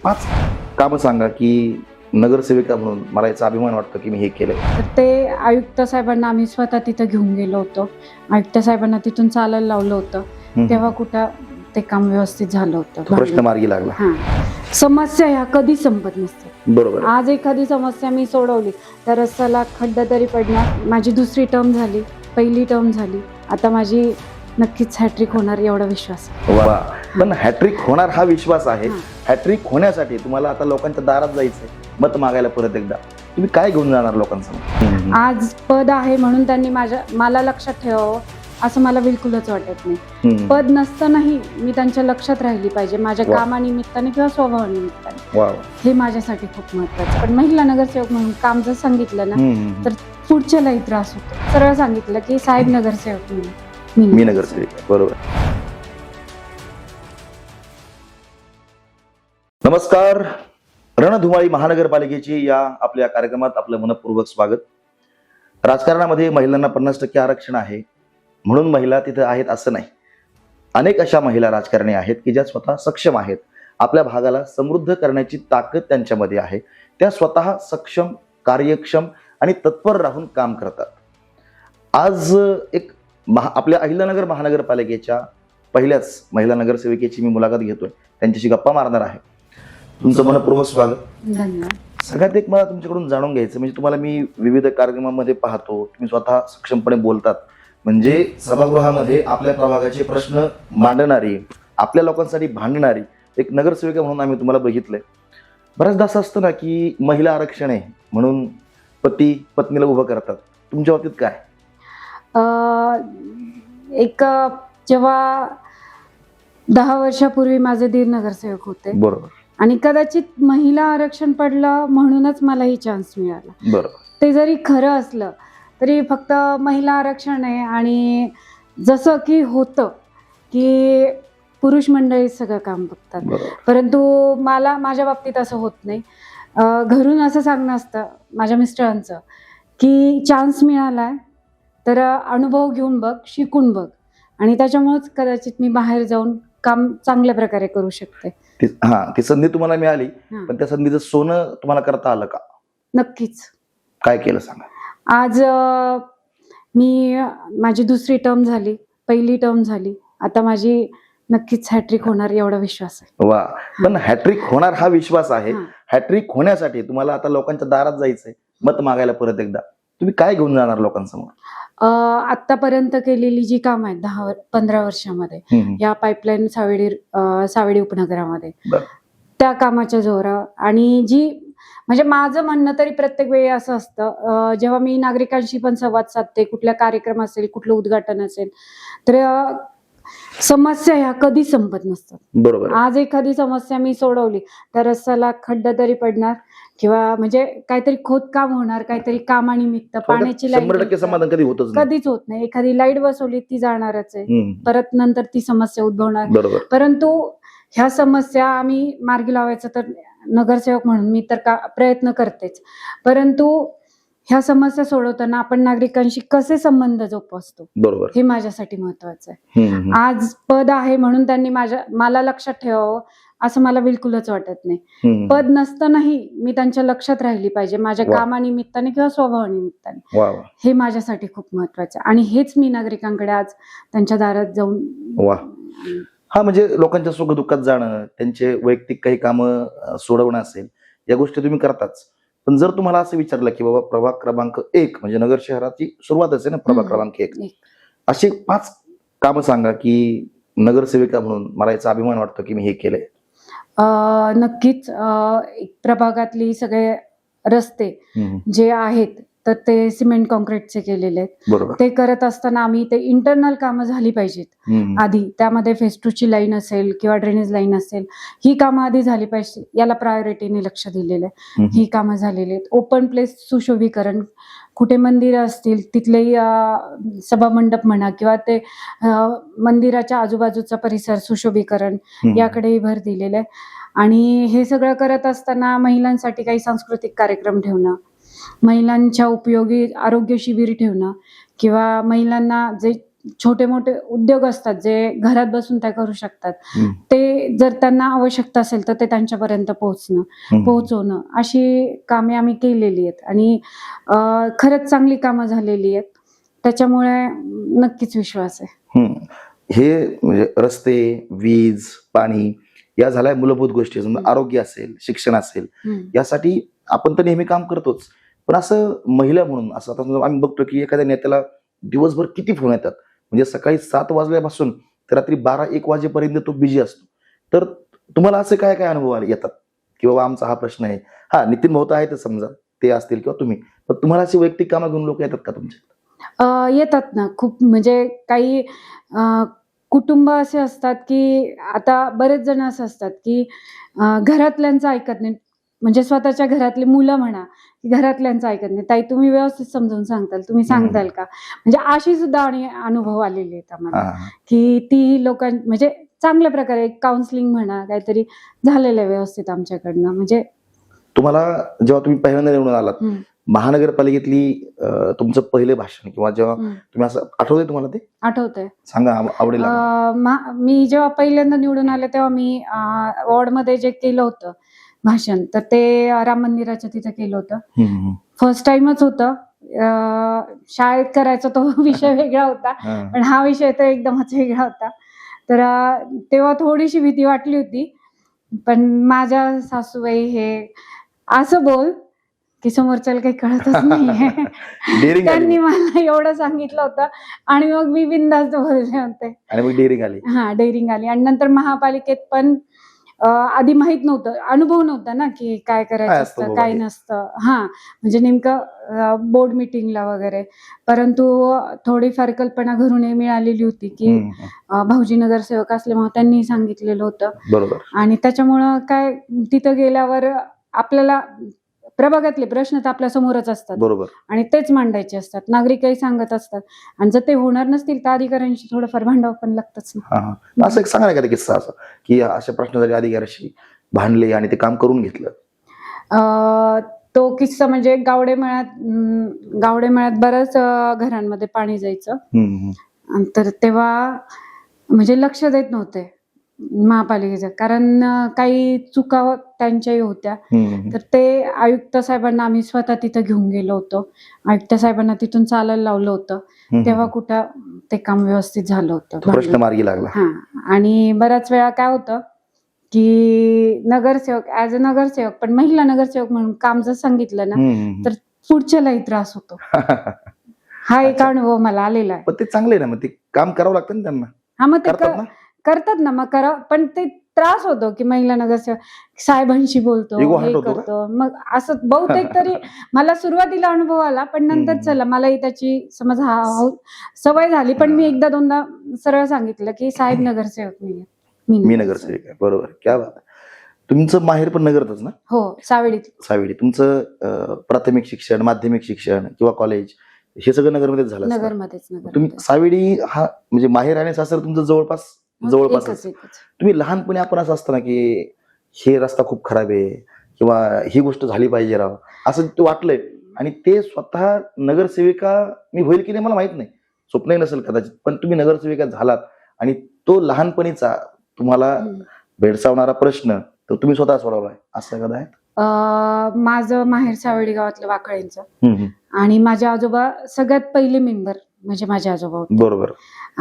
5 कामं सांगा की नगरसेविका म्हणून मला याचा अभिमान वाटतो की मी हे केलंय. तर ते आयुक्त साहेबांना आम्ही स्वतः तिथं घेऊन गेलो होतो. आयुक्त साहेबांना तिथून चालायला लावलं होतं. तेव्हा कुठं ते काम व्यवस्थित झालं होतं. तो प्रश्न मार्गी लागला. हां, समस्या ह्या कधी संपत नसतात. बरोबर आहे. आज एखादी समस्या मी सोडवली तर रस्त्याला खड्डा तरी पडणार. माझी दुसरी टर्म झाली, पहिली टर्म झाली, आता माझी नक्कीच हॅट्रिक होणार एवढा विश्वास आहे. वा, पण हॅट्रिक होणार हा विश्वास आहे. हॅट्रिक होण्यासाठी तुम्हाला आता लोकांच्या दारात जायचंय, मत मागायला परत एकदा. तुम्ही काय घेऊन जाणार लोकांसमोर? आज पद आहे म्हणून त्यांनी मला लक्षात ठेवावं असं मला बिलकुलच वाटत नाही. पद नसतानाही मी त्यांच्या लक्षात राहिली पाहिजे माझ्या कामानिमित्ताने किंवा स्वभावानिमित्ताने. वा, हे माझ्यासाठी खूप महत्वाचं. पण महिला नगरसेवक म्हणून काम जर सांगितलं ना तर पुढच्यालाही त्रास होतो. सरळ सांगितलं की साहेब नगरसेवक म्हणून मी नगरसेविका. बरोबर. नमस्कार. रणधुमाळी महानगरपालिकेची या आपल्या कार्यक्रमात आपलं मनपूर्वक स्वागत. राजकारणामध्ये महिलांना 50% आरक्षण आहे म्हणून महिला तिथे आहेत असं नाही. अनेक अशा महिला राजकारणी आहेत की ज्या स्वतः सक्षम आहेत. आपल्या भागाला समृद्ध करण्याची ताकद त्यांच्यामध्ये आहे. त्या स्वतः सक्षम, कार्यक्षम आणि तत्पर राहून काम करतात. आज एक आपल्या अहिल्यानगर महानगरपालिकेच्या पहिल्याच महिला नगरसेविकेची मी मुलाखत घेतोय. त्यांच्याशी गप्पा मारणार आहे. तुमचं मनपूर्वक स्वागत. धन्यवाद. सगळ्यात एक मला तुमच्याकडून जाणून घ्यायचं, म्हणजे तुम्हाला मी विविध कार्यक्रमांमध्ये पाहतो, तुम्ही स्वतः सक्षमपणे बोलतात. म्हणजे सभागृहामध्ये आपल्या प्रभागाचे प्रश्न मांडणारी, आपल्या लोकांसाठी भांडणारी एक नगरसेविका म्हणून आम्ही तुम्हाला बघितलंय. बऱ्याचदा असं असतं ना की महिला आरक्षण आहे म्हणून पती पत्नीला उभं करतात. तुमच्या बाबतीत काय? जेव्हा 10 वर्षापूर्वी माझे दीर नगरसेवक होते. बरोबर. आणि कदाचित महिला आरक्षण पडलं म्हणूनच मला ही चान्स मिळाला. बरोबर. ते जरी खरं असलं तरी फक्त महिला आरक्षण आहे आणि जसं की होतं की पुरुष मंडळी सगळं काम बघतात. परंतु माझ्या बाबतीत असं होत नाही. घरून असं सांगणं असतं माझ्या मिस्टरांचं की चान्स मिळालाय तर अनुभव घेऊन बघ, शिकून बघ, आणि त्याच्यामुळेच कदाचित मी बाहेर जाऊन काम चांगल्या प्रकारे करू शकते. ती संधी तुम्हाला मिळाली, पण त्या संधीचं सोनं तुम्हाला करता आलं का? नक्कीच. काय केलं सांगा. आज माझी दुसरी टर्म झाली, पहिली टर्म झाली, आता माझी नक्कीच हॅट्रिक होणार एवढा विश्वास आहे. वा, पण हॅट्रिक होणार हा विश्वास आहे. हॅट्रिक होण्यासाठी तुम्हाला आता लोकांच्या दारात जायचंय, मत मागायला परत एकदा. तुम्ही काय घेऊन जाणार लोकांसमोर? आतापर्यंत केलेली जी काम आहेत 10-15 वर्षामध्ये या पाईपलाईन सावेडी उपनगरामध्ये, त्या कामाच्या जोरावर आणि म्हणजे माझं म्हणणं तरी प्रत्येक वेळी असं असतं, जेव्हा मी नागरिकांशी पण संवाद साधते, कुठल्या कार्यक्रम असेल, कुठलं उद्घाटन असेल, तर समस्या ह्या कधी संपत नसतात. बरोबर. आज एखादी समस्या मी सोडवली तर रस्त्याला खड्डा तरी पडणार किंवा म्हणजे काहीतरी खोदकाम होणार, काहीतरी कामानिमित्त पाण्याची लाईट 100% समाधान कधीच होत नाही. एखादी लाईट बसवली ती जाणारच आहे, परत नंतर ती समस्या उद्भवणार. बरोबर. परंतु ह्या समस्या आम्ही मार्गी लावायचं तर नगरसेवक म्हणून मी तर प्रयत्न करतेच. परंतु ह्या समस्या सोडवताना आपण नागरिकांशी कसे संबंध जोपासतो, बरोबर, हे माझ्यासाठी महत्वाचं आहे. आज पद आहे म्हणून त्यांनी मला लक्षात ठेवावं असं मला बिलकुलच वाटत नाही. पद नसतानाही मी त्यांच्या लक्षात राहिली पाहिजे माझ्या कामानिमित्ताने किंवा स्वभावानिमित्ताने. हे माझ्यासाठी खूप महत्वाचं आहे आणि हेच मी नागरिकांकडे आज त्यांच्या दारात जाऊन म्हणजे लोकांच्या सुखदुःखात जाणं, त्यांचे वैयक्तिक काही कामं सोडवणं असेल, या गोष्टी तुम्ही करताच. पण जर तुम्हाला असं विचारलं की बाबा प्रभाग क्रमांक 1 म्हणजे नगर शहराची सुरुवातच आहे ना, प्रभाग क्रमांक 1, अशी 5 कामं सांगा की नगरसेविका म्हणून मला याचा अभिमान वाटतो की मी हे केलंय. नक्कीच. प्रभागातली सगळे रस्ते जे आहेत तर ते सिमेंट कॉन्क्रीटचे केलेले आहेत. ते करत असताना आम्ही ते इंटरनल कामं झाली पाहिजेत आधी. त्यामध्ये फेज 2 ची लाईन असेल किंवा ड्रेनेज लाईन असेल, ही कामं आधी झाली पाहिजे. याला प्रायोरिटीने लक्ष दिलेलं आहे. ही कामं झालेली आहेत. ओपन प्लेस सुशोभीकरण, कुठे मंदिरं असतील तिथलेही सभा मंडप म्हणा किंवा ते मंदिराच्या आजूबाजूचा परिसर सुशोभीकरण, याकडेही भर दिलेला आहे. आणि हे सगळं करत असताना महिलांसाठी काही सांस्कृतिक कार्यक्रम ठेवणं, महिलांच्या उपयोगी आरोग्य शिबिर ठेवणं किंवा महिलांना जे छोटे मोठे उद्योग असतात जे घरात बसून त्या करू शकतात, हम्म. ते जर त्यांना आवश्यकता असेल तर ते त्यांच्यापर्यंत पोहोचवणं अशी कामे आम्ही केलेली आहेत. आणि खरंच चांगली कामं झालेली आहेत, त्याच्यामुळे नक्कीच विश्वास आहे. हे म्हणजे रस्ते, वीज, पाणी या झाल्या मूलभूत गोष्टी. समजा आरोग्य असेल, शिक्षण असेल, यासाठी आपण तर नेहमी काम करतोच. पण असं महिला म्हणून असं आता समजा आम्ही बघतो की एखाद्या नेत्याला दिवसभर किती फोन येतात, म्हणजे सकाळी 7 वाजल्यापासून तर रात्री 12-1 वाजेपर्यंत तो बिझी असतो. तर तुम्हाला असे काय काय अनुभव येतात की बाबा आमचा हा प्रश्न आहे? हा, नितीन भाऊ तर आहेतच समजा, ते असतील किंवा तुम्ही, पण तुम्हाला अशी वैयक्तिक कामं घेऊन लोक येतात का तुमच्या? येतात ना खूप. म्हणजे काही कुटुंब असे असतात की आता बरेच जण असं असतात की घरातल्यांचं ऐकत नाही. म्हणजे स्वतःच्या घरातली मुलं म्हणा, घरातल्यांचं ऐकत नाही. ताई तुम्ही व्यवस्थित समजावून सांगताल, तुम्ही सांगताल का? म्हणजे अशी सुद्धा अनुभव आलेले आहेत आम्हाला की ती म्हणजे चांगल्या प्रकारे काउन्सिलिंग म्हणा काहीतरी झालेलं आहे व्यवस्थित आमच्याकडनं. म्हणजे तुम्हाला जेव्हा तुम्ही पहिल्यांदा निवडून आलात महानगरपालिकेतली तुमचं पहिले भाषण किंवा जेव्हा तुम्ही असं आठवतंय तुम्हाला ते? आठवतंय. सांगा, आवडेल. मी जेव्हा पहिल्यांदा निवडून आले तेव्हा मी वॉर्डमध्ये जे केलं होतं भाषण, तर ते राम मंदिराच्या तिथे केलं होतं. फर्स्ट टाइमच होतं. शाळेत करायचा तो विषय वेगळा होता, पण हा विषय तर एकदमच वेगळा होता. तर तेव्हा थोडीशी भीती वाटली होती. पण माझ्या सासूबाई हे असं बोल की समोरच्याला काही कळतच नाहीये, त्यांनी मला एवढं सांगितलं होतं आणि मग मी बिनधास्त बोलले होते. आणि मग डेअरिंग आली. डेअरिंग आली. आणि नंतर महापालिकेत पण आधी माहित नव्हतं, अनुभव नव्हता ना की काय करायचं असतं काय नसतं. म्हणजे नेमकं बोर्ड मिटिंगला वगैरे. परंतु थोडीफार कल्पना घरून मिळालेली होती की भाऊजी नगरसेवक असल्यामुळे त्यांनी सांगितलेलं होतं. बरोबर. आणि त्याच्यामुळं काय तिथं गेल्यावर आपल्याला प्रभागातले प्रश्न तर आपल्या समोरच असतात. बरोबर. आणि तेच मांडायचे असतात, नागरिकही सांगत असतात. आणि जर ते होणार नसतील तर अधिकाऱ्यांशी थोडंफार भांडावं पण लागतच ना. असं एक सांगा एखादा किस्सा असा की अशा प्रश्नासाठी अधिकाऱ्याशी भांडले आणि ते काम करून घेतलं. तो किस्सा म्हणजे गावडे मळ्यात बऱ्याच घरांमध्ये पाणी जायचं. तर तेव्हा म्हणजे लक्ष देत नव्हते महापालिकेचं, कारण काही चुका त्यांच्याही होत्या. तर ते आयुक्त साहेबांना आम्ही स्वतः तिथं घेऊन गेलो होतो. आयुक्त साहेबांना तिथून चालायला लावलं होतं. तेव्हा कुठं ते काम व्यवस्थित झालं होतं, प्रश्न मार्गी लागला. आणि बऱ्याच वेळा काय होतं की नगरसेवक ऍज अ नगरसेवक, पण महिला नगरसेवक म्हणून काम जर सांगितलं ना तर पुढच्यालाही त्रास होतो. हा एक अनुभव मला आलेला आहे. पण ते चांगले ना, मग ते काम करावं लागतं ना त्यांना. मग ते करतात ना, मग पण ते त्रास होतो की महिला नगरसेवक साहेबांशी बोलतो, हे करतो. मग असं बहुतेक तरी मला सुरुवातीला अनुभव आला, पण नंतर चला मलाही त्याची समज सवय झाली. पण मी एकदा दोनदा सरळ सांगितलं की साहेब नगरसेवक नाहीये, मी नगरसेवक आहे. बरोबर. क्या बात. तुमचं माहेर पण नगरतच ना? हो, सावेडी. तुमचं प्राथमिक शिक्षण, माध्यमिक शिक्षण किंवा कॉलेज हे सगळं नगरमध्येच झालं? नगरमध्येच. तुम्ही सावेडी हा म्हणजे माहेर आणि सासर तुमचं जवळपास? तुम्ही लहानपणी आपण असं असतं ना की हे रस्ता खूप खराब आहे किंवा ही गोष्ट झाली पाहिजे राव, असं ते वाटलंय आणि ते स्वतः नगरसेविका मी होईल की नाही मला माहित नाही, स्वप्नही नसेल कदाचित, पण तुम्ही नगरसेविका झालात आणि तो लहानपणीचा तुम्हाला भेडसावणारा प्रश्न तर तुम्ही स्वतः सोडवलाय, असं एखादं आहे? माझं माहेर सावेडी गावातलं वाकळेंचं. आणि माझे आजोबा सगळ्यात पहिले मेंबर म्हणजे माझे आजोबा होते. बरोबर.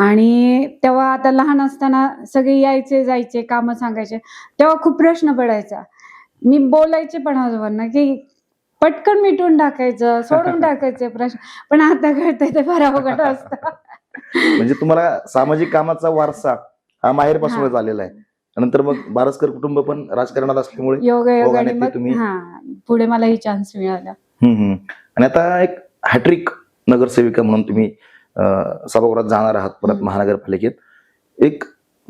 आणि तेव्हा आता लहान असताना सगळे यायचे जायचे, कामं सांगायचे, तेव्हा खूप प्रश्न पडायचा. मी बोलायचे पण आजोबांना की पटकन मिटून टाकायचं, सोडून टाकायचे प्रश्न. पण आता कळतंय ते फार अवघड असतं. म्हणजे तुम्हाला सामाजिक कामाचा वारसा हा माहेरपासूनच आलेला आहे. नंतर मग बारसकर कुटुंब पण राजकारणात असल्यामुळे योगायोगाने तुम्ही पुढे मला ही चान्स मिळाला. आणि आता एक हॅट्रिक नगरसेविका म्हणून तुम्ही सभागृहात जाणार आहात परत महानगरपालिकेत. एक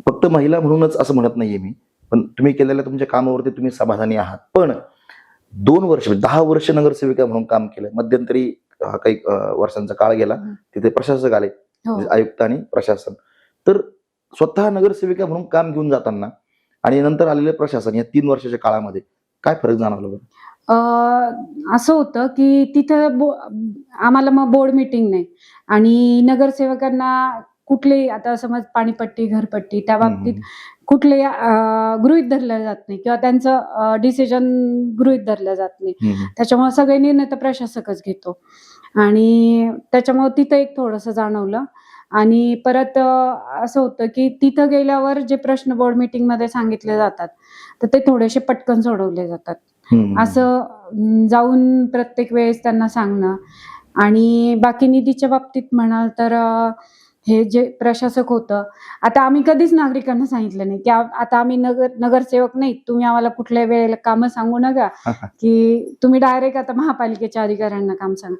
फक्त महिला म्हणूनच असं म्हणत नाहीये मी, पण तुम्ही केलेल्या तुमच्या कामावरती तुम्ही समाधानी आहात. पण 2 वर्ष 10 वर्ष नगरसेविका म्हणून काम केलं. मध्यंतरी काही वर्षांचा काळ गेला, तिथे प्रशासक आले, आयुक्त आणि प्रशासन. तर स्वतः नगरसेविका म्हणून काम घेऊन जाताना आणि नंतर आलेले प्रशासन या 3 वर्षाच्या काळामध्ये काय फरक जाणवला बरं? असं होतं की तिथं आम्हाला मग बोर्ड मीटिंग नाही आणि नगरसेवकांना कुठलेही आता समज पाणीपट्टी घरपट्टी त्या बाबतीत कुठलेही गृहीत धरलं जात नाही किंवा त्यांचं डिसिजन गृहीत धरलं जात नाही. त्याच्यामुळे सगळे निर्णय तर प्रशासकच घेतो आणि त्याच्यामुळे तिथं एक थोडंसं जाणवलं. आणि परत असं होतं की तिथं गेल्यावर जे प्रश्न बोर्ड मीटिंग मध्ये सांगितले जातात तर ते थोडेसे पटकन सोडवले जातात. असं जाऊन प्रत्येक वेळेस त्यांना सांगणं. आणि बाकी निधीच्या बाबतीत म्हणाल तर हे जे प्रशासक होतं, आता आम्ही कधीच नागरिकांना सांगितलं नाही की आता आम्ही नगरसेवक नाही, तुम्ही आम्हाला कुठल्या वेळेला कामं सांगू नका की तुम्ही डायरेक्ट आता महापालिकेच्या अधिकाऱ्यांना काम सांगा.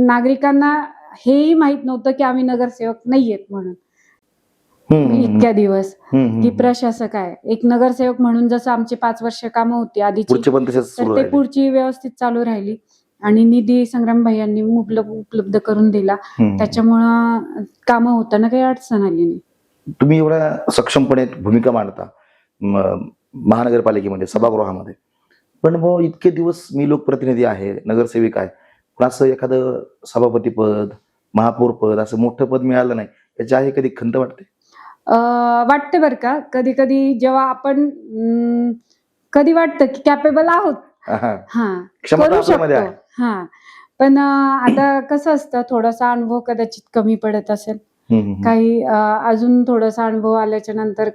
नागरिकांना हेही माहित नव्हतं की आम्ही नगरसेवक नाहीयेत म्हणून इतक्या दिवस की प्रशासक आहे. एक नगरसेवक म्हणून जसं आमची 5 वर्ष कामं होती आधीची तर ते पुढची व्यवस्थित चालू राहिली आणि निधी संग्राम भैयांनी उपलब्ध करून दिला. त्याच्यामुळं कामं होताना काही अडचण आली नाही. तुम्ही एवढ्या सक्षमपणे भूमिका मांडता महानगरपालिकेमध्ये सभागृहामध्ये, पण मग इतके दिवस मी लोकप्रतिनिधी आहे, नगरसेविक आहे, पण असं एखादं सभापती पद, महापौर पद असं मोठं पद मिळालं नाही, याची आहे कधी खंत वाटते? वाटते बरं का. कधी कधी जेव्हा आपण कधी वाटतं की कॅपेबल आहोत, करू शकतो. पण आता कसं असतं, थोडासा अनुभव कदाचित कमी पडत असेल, काही अजून थोडासा अनुभव आल्याच्या नंतर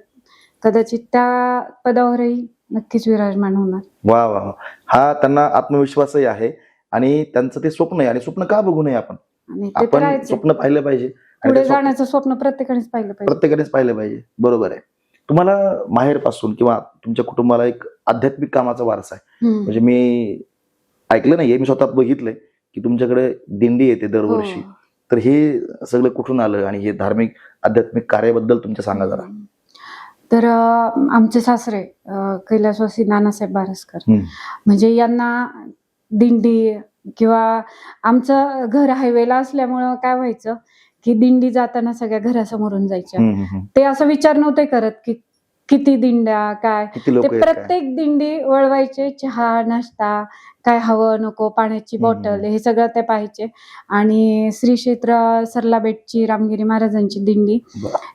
कदाचित त्या पदावरही नक्कीच विराजमान होणार. वा वा, हा त्यांना आत्मविश्वासही आहे आणि त्यांचं ते स्वप्न आहे. आणि स्वप्न का बघू नये आपण स्वप्न पाहिलं पाहिजे. पुढे जाण्याचं स्वप्न प्रत्येकानेच पाहिलं पाहिजे. बरोबर आहे. तुम्हाला माहेर पासून किंवा तुमच्या कुटुंबाला एक आध्यात्मिक कामाचा वारसा आहे. म्हणजे मी ऐकलं नाहीये, मी स्वतः बघितलंय की तुमच्याकडे दिंडी येते दरवर्षी. तर हे सगळं कुठून आलं आणि हे धार्मिक आध्यात्मिक कार्याबद्दल तुमच्या सांगा जरा. तर आमचे सासरे कैलासवासी नानासाहेब बारसकर, म्हणजे यांना दिंडी किंवा आमचं घर हायवेला असल्यामुळं काय व्हायचं की दिंडी जाताना सगळ्या घरासमोरून जायच्या. ते असं विचार नव्हते करत की किती दिंड्या काय, ते प्रत्येक दिंडी वळवायचे, चहा नाश्ता काय हवं नको, पाण्याची बॉटल, हे सगळं ते पाहायचे. आणि श्री क्षेत्र सरलाबेटची रामगिरी महाराजांची दिंडी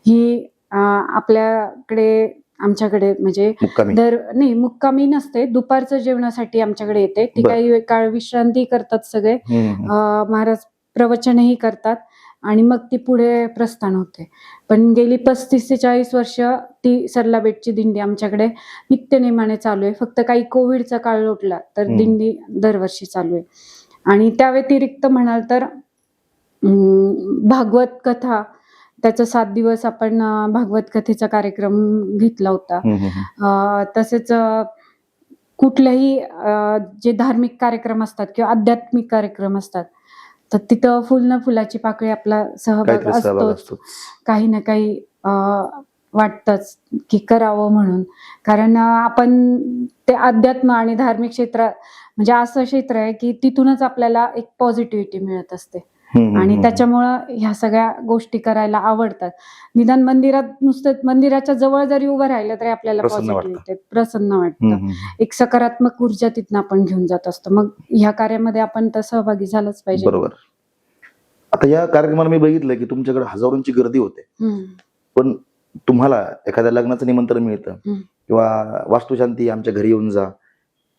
ही आपल्याकडे आमच्याकडे म्हणजे मुक्कामी नसते, दुपारचं जेवणासाठी आमच्याकडे येते. ती काही काळ विश्रांती करतात सगळे, महाराज प्रवचनही करतात आणि मग ती पुढे प्रस्थान होते. पण गेली 35 ते 40 वर्ष ती सरलाबेटची दिंडी आमच्याकडे नित्यनेमाने चालू आहे. फक्त काही कोविडचा काळ लोटला तर दिंडी दरवर्षी चालू आहे. आणि त्या व्यतिरिक्त म्हणाल तर भागवत कथा, त्याचा 7 दिवस आपण भागवत कथेचा कार्यक्रम घेतला होता. तसेच कुठलेही जे धार्मिक कार्यक्रम असतात किंवा आध्यात्मिक कार्यक्रम असतात तर तिथं फुल न फुलाची पाकळी आपला सहभाग असतोच. काही ना काही वाटतच की करावं म्हणून. कारण आपण ते अध्यात्म आणि धार्मिक क्षेत्र म्हणजे असं क्षेत्र आहे की तिथूनच आपल्याला एक पॉझिटिव्हिटी मिळत असते. आणि त्याच्यामुळं ह्या सगळ्या गोष्टी करायला आवडतात. निदान मंदिराच्या जवळ जरी उभं राहिलं तरी आपल्याला पॉझिटिव्हिटी, प्रसन्न वाटतं. एक सकारात्मक ऊर्जा तिथनं आपण घेऊन जात असतो. मग ह्या कार्यामध्ये आपण तर सहभागी झालंच पाहिजे. बरोबर. आता या कार्यक्रमाला मी बघितलं की तुमच्याकडे हजारोंची गर्दी होते, पण तुम्हाला एखाद्या लग्नाचं निमंत्रण मिळतं किंवा वास्तुशांती आमच्या घरी येऊन जा,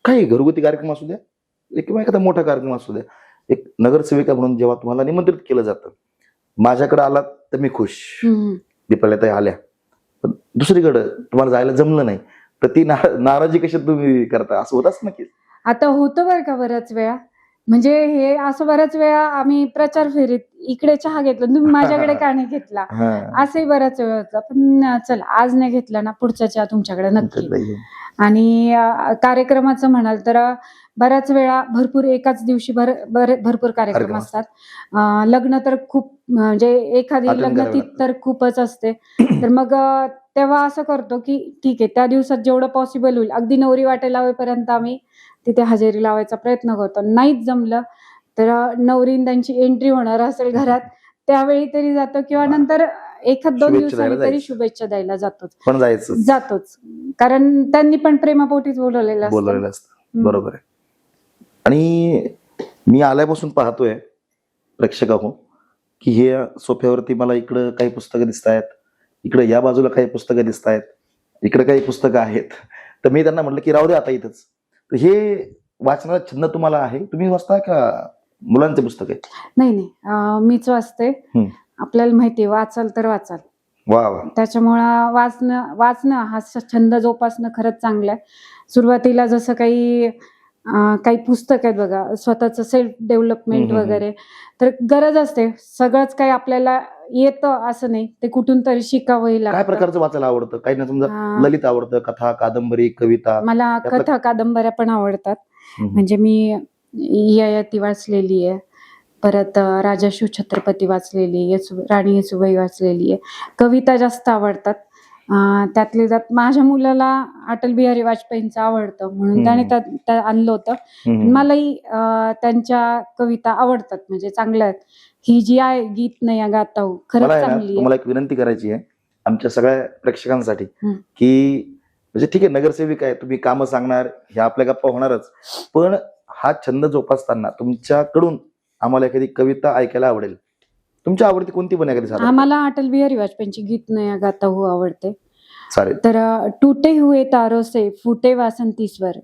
काही घरगुती कार्यक्रम असू द्या किंवा एखादा मोठा कार्यक्रम असू द्या, एक नगरसेविका म्हणून जेव्हा तुम्हाला निमंत्रित केलं जातं, माझ्याकडे आलात तर मी खुश, दीपालीताई आल्या, पण दुसरीकडे तुम्हाला जायला जमलं नाही तर ती नाराजी कशी तुम्ही करता, असं होत असं नक्कीच? आता होतं बरं का बऱ्याच वेळा. म्हणजे हे असं बऱ्याच वेळा आम्ही प्रचार फेरीत इकडे चहा घेतला, तुम्ही माझ्याकडे का नाही घेतला, असंही बऱ्याच वेळा होतं. पण चल आज नाही घेतला ना, पुढचा चहा तुमच्याकडे नक्की. आणि कार्यक्रमाचं म्हणाल तर बऱ्याच वेळा भरपूर एकाच दिवशी भरपूर कार्यक्रम असतात. लग्न तर खूप, म्हणजे एखादी लग्नतीत तर खूपच असते. तर मग तेव्हा असं करतो की ठीक आहे, त्या दिवसात जेवढं पॉसिबल होईल, अगदी नवरी वाटेला लावेपर्यंत आम्ही तिथे हजेरी लावायचा प्रयत्न करतो. नाहीच जमलं तर नवरीन त्यांची एंट्री होणार असेल घरात त्यावेळी तरी जातो किंवा नंतर 1-2 दिवसांनी तरी शुभेच्छा द्यायला जातोच. कारण त्यांनी पण प्रेमापोटीच बोलवलेलं असतं. बरोबर आहे. आणि मी आल्यापासून पाहतोय प्रेक्षकांनो की हे सोफ्यावरती मला इकडं काही पुस्तकं दिसत आहेत, इकडे या बाजूला काही पुस्तकं दिसत आहेत, इकडे काही पुस्तकं आहेत. तर मी त्यांना म्हटलं की राहू दे आता इथंच. तर हे वाचनाचा छंद तुम्हाला आहे, तुम्ही वाचता का मुलांचे पुस्तक आहे? नाही नाही, मीच वाचते. आपल्याला माहितीये वाचाल तर वाचाल. वा वा. त्याच्यामुळं वाचणं हा छंद जोपासणं खरंच चांगलं आहे. सुरुवातीला जसं काही पुस्तक आहेत बघा, स्वतःचं सेल्फ डेव्हलपमेंट वगैरे, तर गरज असते. सगळंच काही आपल्याला येतं असं नाही, ते कुठून तरी शिकावंही काय लागतं. प्रकारचं वाचायला आवडतं? काही ना समजा ललित आवडतं, कथा, कादंबरी, कविता? मला त्यातलं- कथा कादंबऱ्या पण आवडतात. म्हणजे मी ययाती वाचलेली आहे, परत राजा शिवछत्रपती वाचलेली आहे, राणी येसूबाई वाचलेली आहे. कविता जास्त आवडतात. त्यातले त्यात माझ्या मुलाला अटल बिहारी वाजपेयींचं आवडतं म्हणून त्याने त्या आणलं होतं. मलाही त्यांच्या कविता आवडतात, म्हणजे चांगल्या आहेत. ही जी आहे गीत नया गाता हूँ, मला खरंच आहे ना, चांगली आहे. तुम्हाला एक विनंती करायची आहे आमच्या सगळ्या प्रेक्षकांसाठी, हं. की म्हणजे ठीक आहे नगरसेविक आहे, तुम्ही कामं सांगणार, ह्या आपल्या गप्पा होणारच, पण हा छंद जोपासताना तुमच्याकडून आम्हाला एखादी कविता ऐकायला आवडेल. तुमच्या आवडती कोणती पण एखादी साधा? आम्हाला अटल बिहारी वाजपेयींची गीत नया गाता हूँ आवडते. चालेल. तर टूटे हुए तारों से फूटे वासंती स्वर,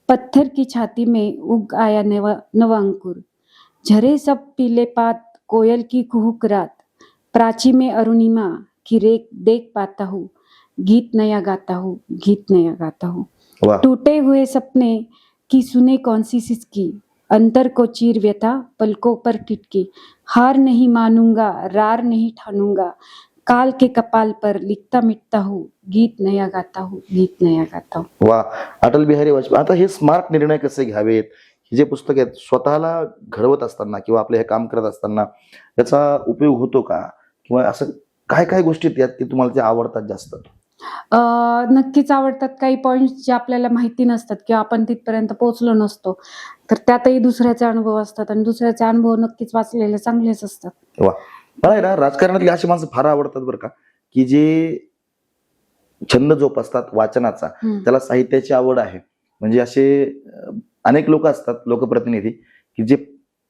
पत्थर की छाती में उग आया नवा अंकुर, झरे सब पीले पात, कोयल की कुहुक रात, प्राची में अरुणिमा की रेख देख पाता हूँ, गीत नया गाता हूँ, गीत नया गाता हूँ. वा. टूटे हुए सपने की सुने कौन सी सिसकी, अंतर को चीर व्यथा पलकों पर टिटकी, हार नहीं मानूंगा रार नहीं ठानूंगा, काल के कपाल पर लिखता मिटता हूँ, गीत नया गाता हूँ, गीत नया गाता हूँ. वा. अटल बिहारी वाजपेयी. आता हे स्मार्ट निर्णय कसे घ्यावेत, हे जे पुस्तक आहेत स्वतःला घडवत असताना किंवा आपलं हे काम करत असताना याचा उपयोग होतो का, किंवा असं काय काय गोष्टी आहेत की तुम्हाला ते आवडतात जास्त? नक्कीच आवडतात. काही पॉइंट्स जे आपल्याला माहिती नसतात किंवा आपण तिथपर्यंत पोहोचलो नसतो, तर त्यातही दुसऱ्याचे अनुभव असतात आणि दुसऱ्याचे अनुभव नक्कीच वाचलेले चांगलेच असतात. वा. मला आहे ना राजकारणातली अशी माणसं फार आवडतात बरं का, की जे छंद जोपासतात वाचनाचा, त्याला साहित्याची आवड आहे. म्हणजे असे अनेक लोक असतात, लोकप्रतिनिधी, की जे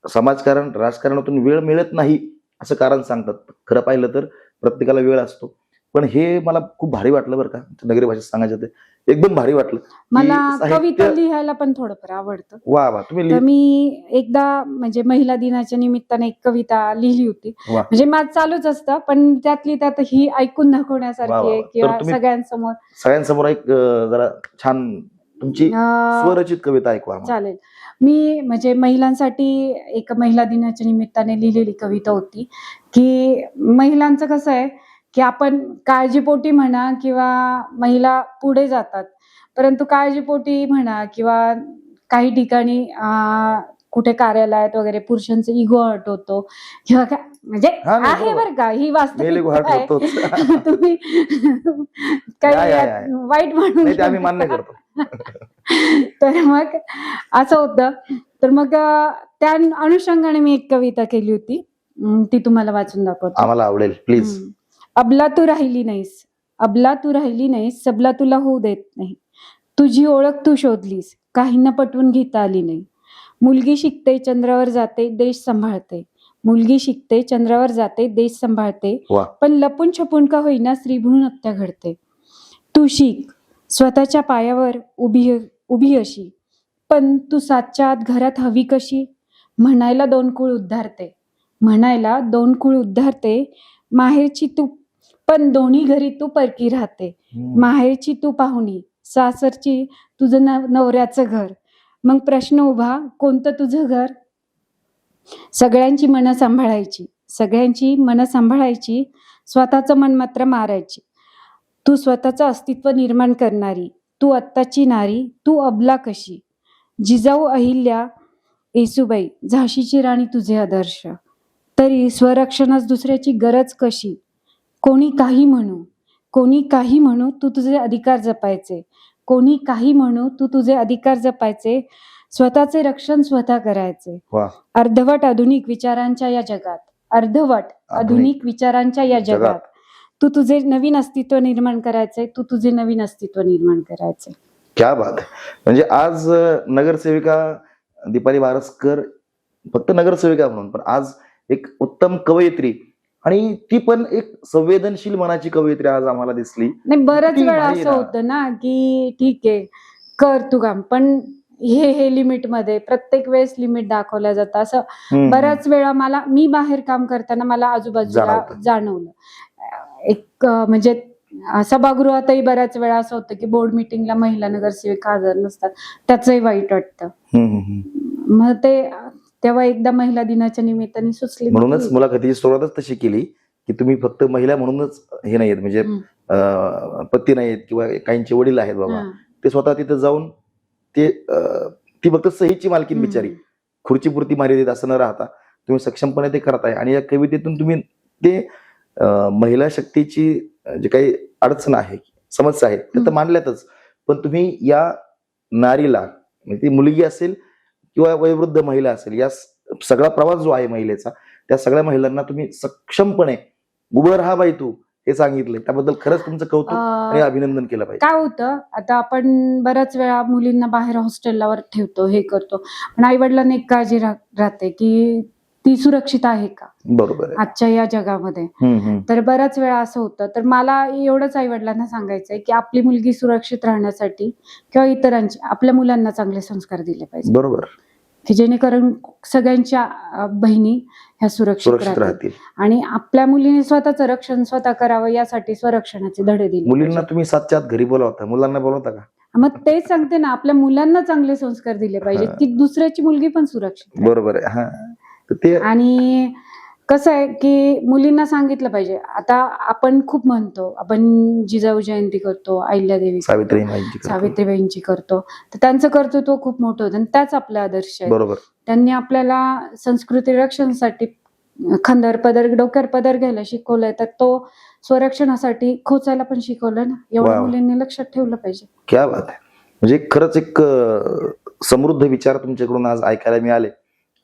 समाजकारण राजकारणातून वेळ मिळत नाही असं कारण सांगतात. खरं पाहिलं तर प्रत्येकाला वेळ असतो, पण हे मला खूप भारी वाटलं बरं का, नगरी भाषेत सांगायचं ते एकदम भारी वाटलं. मला कविता लिहायला पण थोडंफार आवडतं. वा वा. तुम्ही तर मी एकदा म्हणजे महिला दिनाच्या निमित्ताने एक कविता लिहिली होती. वा. म्हणजे माझं चालूच असतं, पण त्यातली त्यात ही ऐकून दाखवण्यासारखी वा, वा. आहे तर किंवा तुम्ही सगळ्यांसमोर एक जरा छान तुमची स्वरचित कविता ऐकू आम्हाला. चालेल. मी म्हणजे महिलांसाठी एक महिला दिनाच्या निमित्ताने लिहिलेली कविता होती, की महिलांचं कसं आहे की आपण काळजीपोटी म्हणा किंवा महिला पुढे जातात, परंतु काळजीपोटी म्हणा किंवा काही ठिकाणी कुठे कार्यालयात वगैरे पुरुषांचा इगो हर्ट होतो किंवा म्हणजे आहे बरं का, ही वास्तविकता आहे. तुम्ही काही वाईट म्हणून आम्ही मान्य करतो. तर मग असं होतं. तर मग त्या अनुषंगाने मी एक कविता केली होती, ती तुम्हाला वाचून दाखवतो. आम्हाला आवडेल प्लीज. अबला तू राहिली नाहीस, अबला तू राहिली नाहीस, सबला तुला होऊ देत नाही, तुझी ओळख तू शोधलीस, काहींना पटवून घेता आली नाही. मुलगी शिकते चंद्रावर जाते देश सांभाळते, मुलगी शिकते चंद्रावर जाते देश सांभाळते, पण लपून छपून का होईना स्त्रीभ्रूण हत्या घडते. तू शिक स्वतःच्या पायावर उभी अशी, पण तू सातच्या आत घरात हवी कशी. म्हणायला दोन कुळ उद्धारते, म्हणायला दोन कुळ उद्धारते, माहेरची तू पण दोन्ही घरी तू परकी राहते. माहेरची तू पाहुणी, सासरची तुझं नवऱ्याचं घर, मग प्रश्न उभा कोणतं तुझं घर. सगळ्यांची मनं सांभाळायची, सगळ्यांची मनं सांभाळायची, स्वतःचं मन मात्र मारायची. तू स्वतःचं अस्तित्व निर्माण करणारी, तू आत्ताची नारी, तू अबला कशी. जिजाऊ अहिल्या येसूबाई, झाशीची राणी तुझे आदर्श, तरी स्वरक्षणास दुसऱ्याची गरज कशी. कोणी काही म्हणू, कोणी काही म्हणू, तू तुझे अधिकार जपायचे, कोणी काही म्हणू, तू तुझे अधिकार जपायचे, स्वतःचे रक्षण स्वतः करायचे. अर्धवट आधुनिक विचारांच्या या जगात, अर्धवट आधुनिक विचारांच्या या जगात तू तुझे नवीन अस्तित्व निर्माण करायचे, तू तुझे नवीन अस्तित्व निर्माण करायचे. क्या बात. म्हणजे आज नगरसेविका दीपाली बारसकर फक्त नगरसेविका म्हणून, पण आज एक उत्तम कवयित्री, आणि ती पण एक संवेदनशील मनाची कवयित्री आज आम्हाला दिसली. नाही, बऱ्याच किती वेळा भारी असं ना. होतं ना की ठीक आहे कर तू काम, पण हे लिमिट मध्ये, प्रत्येक वेळेस लिमिट दाखवल्या जातं असं बऱ्याच वेळा मी बाहेर काम करताना मला आजूबाजूला जाणवतं. जाणवलं. म्हणजे सभागृहातही बऱ्याच वेळा असं होतं की बोर्ड मिटिंगला महिला नगरसेविका हजर नसतात, त्याचंही वाईट वाटतं. मग तेव्हा एकदा महिला दिनाच्या निमित्ताने सुचली. म्हणूनच मुलाखतीची सुरुवातच तशी केली की तुम्ही फक्त महिला म्हणूनच हे नाहीत, म्हणजे पती नाहीत किंवा काहींचे वडील आहेत बाबा, ते स्वतः तिथे जाऊन ती फक्त सहीची मालकीन बिचारी, खुर्चीपुरती मर्यादित असं न राहता तुम्ही सक्षमपणे ते करताय. आणि या कवितेतून तुम्ही ते महिला शक्तीची जे काही अडचण आहे, समस्या आहे, त्या तर मांडल्यातच, पण तुम्ही या नारीला, म्हणजे ती मुलगी असेल किंवा वयोवृद्ध महिला असेल, या सगळा प्रवास जो आहे महिलेचा, त्या सगळ्या महिलांना तुम्ही सक्षमपणे उभं राहा बाई तू हे सांगितलंय. त्याबद्दल खरंच तुमचं कौतुक आणि अभिनंदन केलं पाहिजे. काय होतं, आता आपण बऱ्याच वेळा मुलींना बाहेर हॉस्टेलवर ठेवतो, हे करतो, पण आई वडिलांना एक काळजी राहते की ती सुरक्षित आहे का बरोबर आजच्या या जगामध्ये. तर बऱ्याच वेळा असं होतं. तर मला एवढंच आई वडिलांना सांगायचंय की आपली मुलगी सुरक्षित राहण्यासाठी किंवा इतरांची, आपल्या मुलांना चांगले संस्कार दिले पाहिजे, बरोबर, की जेणेकरून सगळ्यांच्या बहिणी ह्या सुरक्षित राहतील. आणि आपल्या मुलीने स्वतःचं रक्षण स्वतः करावं यासाठी स्वरक्षणाचे धडे दिले. मुलींना तुम्ही 7च्या आत घरी बोलावता, मुलांना बोलवता का? मग तेच सांगते ना, आपल्या मुलांना चांगले संस्कार दिले पाहिजेत की दुसऱ्याची मुलगी पण सुरक्षित. बरोबर आहे. ते आणि कसं आहे की मुलींना सांगितलं पाहिजे. आता आपण खूप म्हणतो, आपण जिजाऊ जयंती करतो, अहिल्यादेवी, सावित्रीबाईंची करतो, तर त्यांचं कर्तृत्व खूप मोठं होतं आणि त्याच आपला आदर्श आहे. बरोबर. त्यांनी आपल्याला संस्कृती रक्षणासाठी खांद्यावर पदर, डोक्यावर पदर घ्यायला शिकवलंय, तर तो स्वरक्षणासाठी खोचायला पण शिकवलं ना. एवढं मुलींनी लक्षात ठेवलं पाहिजे. क्या बात आहे. म्हणजे खरंच एक समृद्ध विचार तुमच्याकडून आज ऐकायला मिळाले,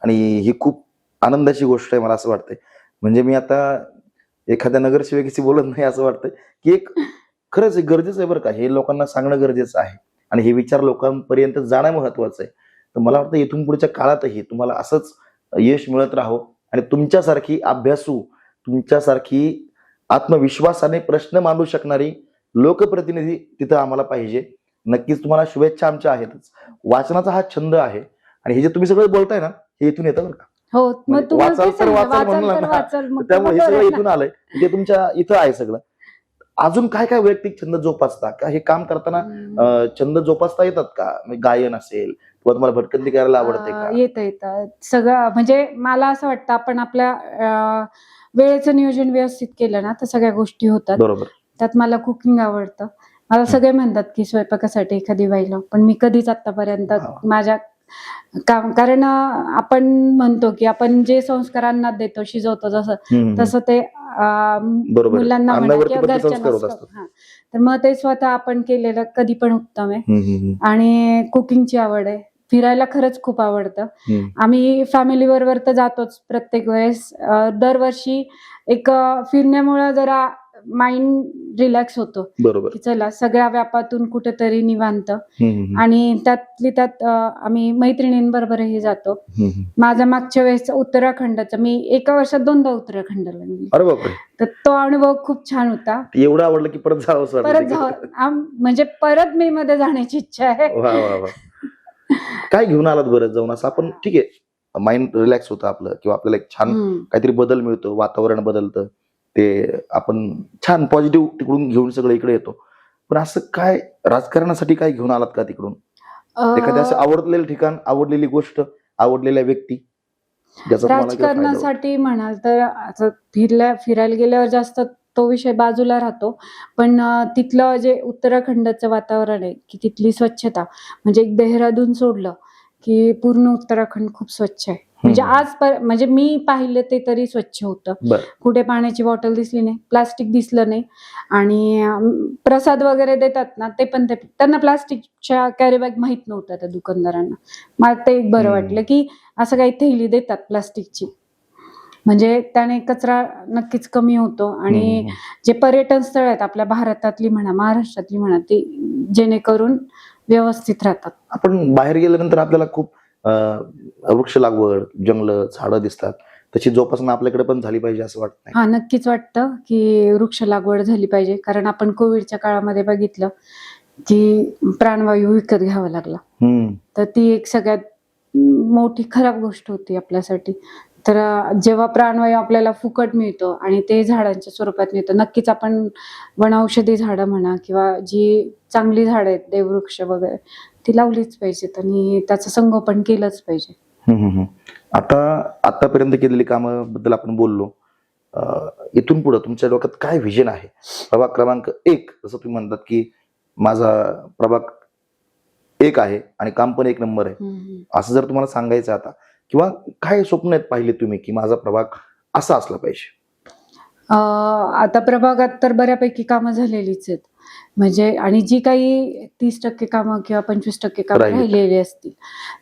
आणि ही खूप आनंदाची गोष्ट आहे मला असं वाटतंय. म्हणजे मी आता एखाद्या नगरसेवकाशी बोलत नाही, असं वाटतंय की एक खरंच गरजेचं आहे बरं का, हे लोकांना सांगणं गरजेचं आहे आणि हे विचार लोकांपर्यंत जाणं महत्वाचं आहे. तर मला वाटतं इथून पुढच्या काळातही तुम्हाला असंच यश मिळत राहो, आणि तुमच्यासारखी अभ्यासू, तुमच्यासारखी आत्मविश्वासाने प्रश्न मांडू शकणारी लोकप्रतिनिधी तिथं आम्हाला पाहिजे. नक्कीच तुम्हाला शुभेच्छा आमच्या आहेतच. वाचनाचा हा छंद आहे, आणि हे जे तुम्ही सगळं बोलताय ना, हे इथून येतं बरं का. हो, मग तुम्हाला त्यामुळे हे सगळं इथून आलंय, ते तुमच्या इथं आहे सगळं. अजून काय काय वैयक्तिक छंद जोपासता का? हे काम करताना छंद जोपासता येतात का? गायन असेल किंवा तुम्हाला भटकंती करायला आवडते का? येतं सगळं. म्हणजे मला असं वाटतं, आपण आपल्या वेळेचं नियोजन व्यवस्थित केलं ना, तर सगळ्या गोष्टी होतात. बरोबर. त्यात मला कुकिंग आवडतं. मला सगळे म्हणतात की स्वयंपाकासाठी एखादी बाई लाव, पण मी कधीच आतापर्यंत माझ्या कारण आपण म्हणतो की आपण जे संस्कारांना देतो, शिजवतो, तसं ते मुलांना म्हणा किंवा घरच्यांना, तर मग ते स्वतः आपण केलेलं कधी पण उत्तम आहे. आणि कुकिंगची आवड आहे. फिरायला खरंच खूप आवडतं. आम्ही फॅमिली बरोबर तर जातोच प्रत्येक वेळेस. दरवर्षी एक फिरण्यामुळे जरा माइंड रिलॅक्स होतो, की चला सगळ्या व्यापातून कुठेतरी निवांत. आणि त्यात आम्ही मैत्रिणींबरोबरही जातो. माझ्या मागच्या वेळेस उत्तराखंडचा, मी एका वर्षात 2दा उत्तराखंडला गेली. अरे बापरे. तर तो अनुभव खूप छान होता. एवढं आवडलं की परत म्हणजे परत मे मध्ये जाण्याची इच्छा आहे. काय घेऊन आलात बरं जाऊन असं? आपण ठीक आहे, माइंड रिलॅक्स होतं आपलं, किंवा आपल्याला एक छान काहीतरी बदल मिळतो, वातावरण बदलतं, ते आपण छान पॉझिटिव्ह तिकडून घेऊन सगळं इकडे येतो. पण असं काय राजकारणासाठी काय घेऊन आलात का तिकडून? एखाद्या असं आवडलेलं ठिकाण, आवडलेली गोष्ट, आवडलेल्या व्यक्ती? राजकारणासाठी म्हणाल तर फिरायला गेल्यावर जास्त तो विषय बाजूला राहतो. पण तिथलं जे उत्तराखंडचं वातावरण आहे, की तिथली स्वच्छता, म्हणजे एक देहरादून सोडलं की पूर्ण उत्तराखंड खूप स्वच्छ आहे. म्हणजे म्हणजे मी पाहिलं ते तरी स्वच्छ होतं. कुठे पाण्याची बॉटल दिसली नाही, प्लास्टिक दिसलं नाही. आणि प्रसाद वगैरे देतात ना, ते पण त्यांना प्लास्टिकच्या कॅरी बॅग माहित नव्हत्या त्या दुकानदारांना. मला ते एक बरं वाटलं की असं काही थैली देतात प्लास्टिकची, म्हणजे त्याने कचरा नक्कीच कमी होतो. आणि जे पर्यटन स्थळ आहेत आपल्या भारतातली म्हणा, महाराष्ट्रातली म्हणा, ती जेणेकरून व्यवस्थित राहतात. आपण बाहेर गेल्यानंतर आपल्याला खूप वृक्ष लागवड, जंगल, झाडं दिसतात. तशी जोपासना आपल्याकडे पण झाली पाहिजे असं वाटत नाही? हा, नक्कीच वाटतं की वृक्ष लागवड झाली पाहिजे, कारण आपण कोविडच्या काळामध्ये बघितलं की प्राणवायू विकत घ्यावा लागला. तर ती एक सगळ्यात मोठी खराब गोष्ट होती आपल्यासाठी. तर जेव्हा प्राणवायू आपल्याला फुकट मिळतो आणि ते झाडांच्या स्वरूपात मिळतं, नक्कीच आपण वनौषधी झाडं म्हणा किंवा जी चांगली झाडं आहेत, देववृक्ष वगैरे, ती लावलीच पाहिजेत आणि त्याचं संगोपन केलंच पाहिजे. आतापर्यंत केलेली कामाबद्दल आपण बोललो. इथून पुढे तुमच्या डोक्यात काय व्हिजन आहे? प्रभाग क्रमांक 1, जसं तुम्ही म्हणतात की माझा प्रभाग 1 आहे आणि काम पण 1 नंबर आहे, असं जर तुम्हाला सांगायचं आता, किंवा काय स्वप्न आहेत पाहिले तुम्ही की माझा प्रभाग असा असला पाहिजे? आता प्रभागात तर बऱ्यापैकी कामं झालेलीच आहेत, म्हणजे आणि जी काही 30% कामं किंवा 25% कामं राहिलेली असतील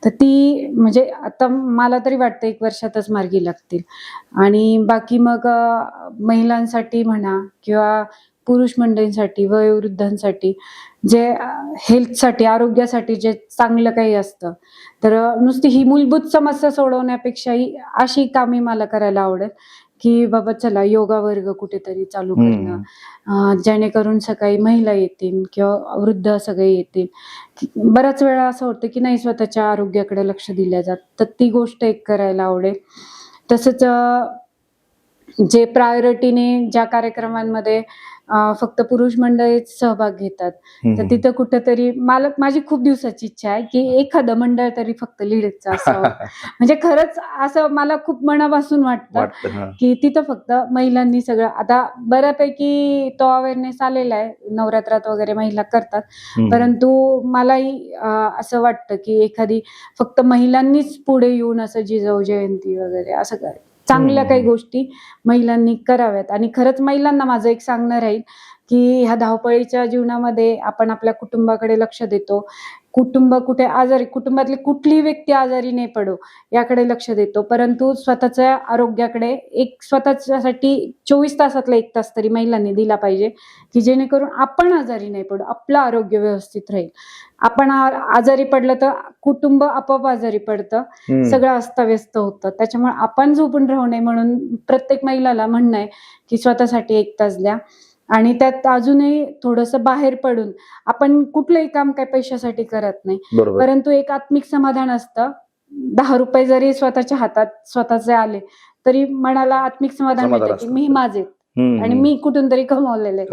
तर ती म्हणजे आता मला तरी वाटतं 1 वर्षातच मार्गी लागतील. आणि बाकी मग महिलांसाठी म्हणा किंवा पुरुष मंडळींसाठी, वयोवृद्धांसाठी जे हेल्थसाठी, आरोग्यासाठी जे चांगलं काही असतं, तर नुसती ही मूलभूत समस्या सोडवण्यापेक्षाही अशी कामे मला करायला आवडेल की बाबा चला योगा वर्ग कुठेतरी चालू करणं, जेणेकरून सकाळी महिला येतील किंवा वृद्ध सगळे येतील. बऱ्याच वेळा असं होतं की नाही स्वतःच्या आरोग्याकडे लक्ष दिलं जात, तर ती गोष्ट एक करायला आवडेल. तसंच जे प्रायोरिटीने ज्या कार्यक्रमांमध्ये फक्त पुरुष मंडळीच सहभाग घेतात, तर तिथं कुठेतरी माझी खूप दिवसाची इच्छा आहे की एखादं मंडळ तरी फक्त लीडचं असावं. म्हणजे खरंच असं मला खूप मनापासून वाटतं की तिथं फक्त महिलांनी सगळं, आता बऱ्यापैकी तो अवेअरनेस आलेला आहे, नवरात्रात वगैरे महिला करतात, परंतु मलाही असं वाटतं की एखादी फक्त महिलांनीच पुढे येऊन असं जिजाऊ जयंती वगैरे असं चांगल्या काही गोष्टी महिलांनी कराव्यात. आणि खरंच महिलांना माझं एक सांगणं राहील की ह्या धावपळीच्या जीवनामध्ये आपण आपल्या कुटुंबाकडे लक्ष देतो, कुटुंब कुठे आजारी, कुटुंबातली कुठलीही व्यक्ती आजारी नाही पडो याकडे लक्ष देतो, परंतु स्वतःच्या आरोग्याकडे एक स्वतःच्यासाठी 24 तासातला 1 तास तरी महिलांनी दिला पाहिजे की जेणेकरून आपण आजारी नाही पडू, आपलं आरोग्य व्यवस्थित राहील. आपण आजारी पडलं तर कुटुंब आपोआप आजारी पडतं, सगळं अस्ताव्यस्त होतं. त्याच्यामुळे आपण झोपून राहू नये म्हणून प्रत्येक महिलाला म्हणणं आहे की स्वतःसाठी 1 तास द्या. आणि त्यात अजूनही थोडंसं बाहेर पडून, आपण कुठलंही काम काही पैशासाठी करत नाही, परंतु एक आत्मिक समाधान असतं. 10 रुपये जरी स्वतःच्या हातात स्वतःचे आले तरी मनाला आत्मिक समाधान मिळतं की मी माझे आणि मी कुठून तरी कमवलेले.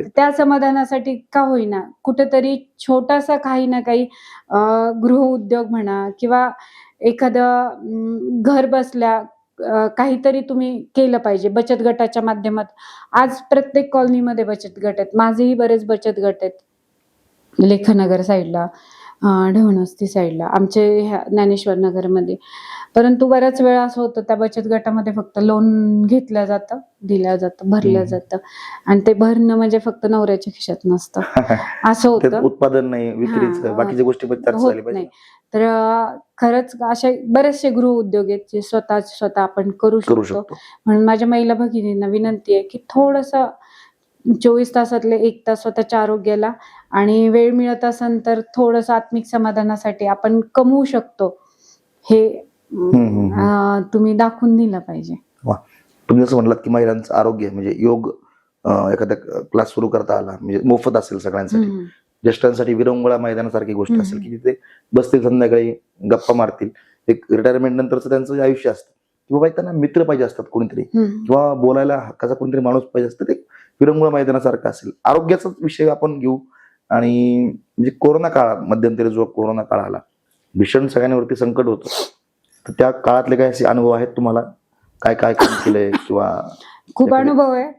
त्या समाधानासाठी का होईना कुठेतरी छोटासा काही ना काही गृह उद्योग म्हणा किंवा एखादं घर बसल्या काहीतरी तुम्ही केलं पाहिजे. बचत गटाच्या माध्यमात आज प्रत्येक कॉलनीमध्ये बचत गट आहेत. माझेही बरेच बचत गट आहेत, लेखनगर साईडला, ढवणस्ती साईडला, आमचे ह्या ज्ञानेश्वर नगरमध्ये. परंतु बऱ्याच वेळा असं होतं त्या बचत गटामध्ये फक्त लोन घेतलं जातं, दिलं जातं, भरलं जातं आणि ते भरणं म्हणजे फक्त नवऱ्याच्या खिशात नसतं, असं होतं. उत्पादन नाही, विक्रीचं, बाकीच्या गोष्टी होत नाही. तर खरंच असे बरेचसे गृह उद्योग आहेत जे स्वतः आपण करू शकतो. म्हणून माझ्या महिला भगिनींना विनंती आहे की थोडंसं 24 तासातले 1 तास स्वतःच्या आरोग्याला आणि वेळ मिळत असेल तर थोडंसं आत्मिक समाधानासाठी आपण कमवू शकतो, हे तुम्ही दाखवून दिलं पाहिजे. तुम्ही जसं म्हणलात की महिलांचं आरोग्य म्हणजे योग एखादा क्लास सुरू करता आला म्हणजे मोफत असेल सगळ्यांसाठी, ज्येष्ठांसाठी विरंगुळा मैदानासारखी गोष्ट असेल की तिथे बसतील, संध्याकाळी गप्पा मारतील. एक रिटायरमेंट नंतरचं त्यांचं आयुष्य असतं किंवा त्यांना मित्र पाहिजे असतात कोणीतरी, किंवा बोलायला हक्काचा कोणीतरी माणूस पाहिजे असतं, ते विरंगुळा मैदानासारखं असेल. आरोग्याचा विषय आपण घेऊ. आणि म्हणजे कोरोना काळात, मध्यंतरी जो कोरोना काळ आला, भीषण सगळ्यांवरती संकट होतं, तर त्या काळातले काही असे अनुभव आहेत तुम्हाला? काय काय काम केलंय किंवा? खूप अनुभव आहे